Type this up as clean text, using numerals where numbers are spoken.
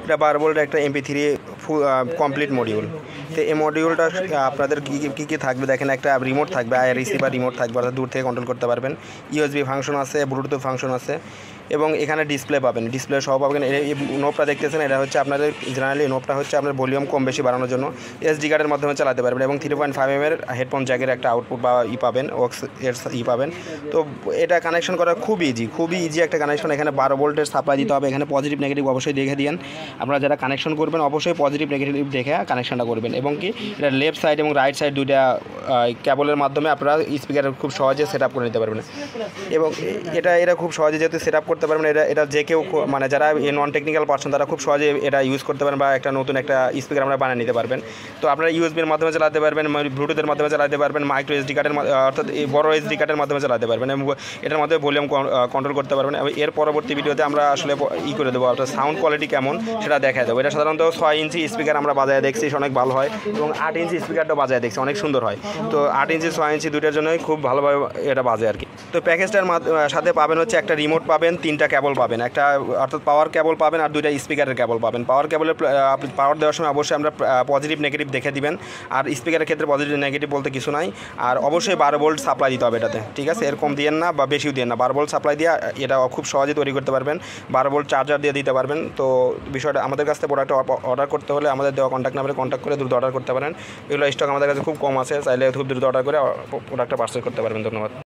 এটা 12 ভোল্টের একটা MP3 কমপ্লিট মডিউল। তো এই মডিউলটা আপনাদের কী কী থাকবে দেখেন, একটা রিমোট থাকবে, আইআর রিসিভার রিমোট থাকবে, অর্থাৎ দূর থেকে কন্ট্রোল করতে পারবেন। USB ফাংশন আছে, ব্লুটুথ ফাংশন আছে, এবং এখানে ডিসপ্লে পাবেন, ডিসপ্লে সহ পাবেন। এই নোবটা দেখতেছেন, এটা হচ্ছে আপনাদের জেনারেলি নোবটা হচ্ছে আপনার ভলিউম কম বেশি বাড়ানোর জন্য। SD কার্ডের মাধ্যমে চালাতে পারবেন, এবং 3.5 mm হেডফোন জ্যাকের একটা আউটপুট বা পাবেন, ওক্স এর পাবেন। তো এটা কানেকশন করা খুবই ইজি একটা কানেকশন। এখানে 12 ভোল্টের সাপ্লাই দিতে হবে। এখানে পজিটিভ নেগেটিভ অবশ্যই দেখে দিন। আপনারা যারা কানেকশন করবেন অবশ্যই পজিটিভ নেগেটিভ দেখে কানেকশনটা করবেন। এবং কি এটা লেফট সাইড এবং রাইট সাইড দুইটা কেবলের মাধ্যমে আপনারা স্পিকার খুব সহজে সেট আপ করে নিতে পারবেন। এবং এটা খুব সহজে যেহেতু সেট আপ করতে পারবেন, এটা যে কেউ মানে যারা নন টেকনিক্যাল পারসন তারা খুব সহজে এটা ইউজ করতে পারেন, বা একটা নতুন একটা স্পিকার আমরা বানিয়ে নিতে পারবেন। তো আপনারা ইউএসবির মাধ্যমে চালাতে পারবেন, ব্লুটুথের মাধ্যমে চালাতে পারবেন, মাইক্রো SD কার্ডের অর্থাৎ এই বড় SD কার্ডের মাধ্যমে চালাতে পারবেন, এবং এটার মধ্যে ভলিউম কন্ট্রোল করতে পারবেন। এবং এর পরবর্তী ভিডিওতে আমরা আসলে করে দেবো, অর্থাৎ সাউন্ড কোয়ালিটি কেমন সেটা দেখা দেবো। এটা সাধারণত 6 ইঞ্চি স্পিকার আমরা বাজায় দেখছি, অনেক ভালো হয়, এবং 8 ইঞ্চি স্পিকারটা বাজায় দেখছি, অনেক সুন্দর হয়। তো 8 ইঞ্চি 6 ইঞ্চি দুইটার জন্যই খুব ভালোভাবে এটা বাজে আর কি। তো প্যাকেজটার সাথে পাবেন হচ্ছে একটা রিমোট পাবেন, 3টা কেবল পাবেন, একটা অর্থাৎ পাওয়ার কেবল পাবেন, আর 2টা স্পিকারের কেবল পাবেন। পাওয়ার কেবলের আপনি পাওয়ার দেওয়ার সময় অবশ্যই আমরা পজিটিভ নেগেটিভ দেখে দিবেন, আর স্পিকারের ক্ষেত্রে পজিটিভ নেগেটিভ বলতে কিছু নাই। আর অবশ্যই 12 ভোল্ট সাপ্লাই দিতে হবে এটাতে, ঠিক আছে? এরকম দিয়েন না বা বেশিও দিয়েন না, 12 ভোল্ট সাপ্লাই দিয়ে এটা খুব সহজে তৈরি করতে পারবেন। 12 ভোল্ট চার্জার দিয়ে দিতে পারবেন। তো বিষয়টা আমাদের কাছ থেকে প্রোডাক্ট অর্ডার করতে হলে আমাদের দেওয়া কন্ট্যাক্ট নাম্বারে কন্ট্যাক্ট করে দ্রুত অর্ডার করতে পারেন। এগুলো স্টক আমাদের কাছে খুব কম আছে, চাইলে খুব দ্রুত অর্ডার করে প্রোডাক্টটা পার্সেল করতে পারবেন। ধন্যবাদ।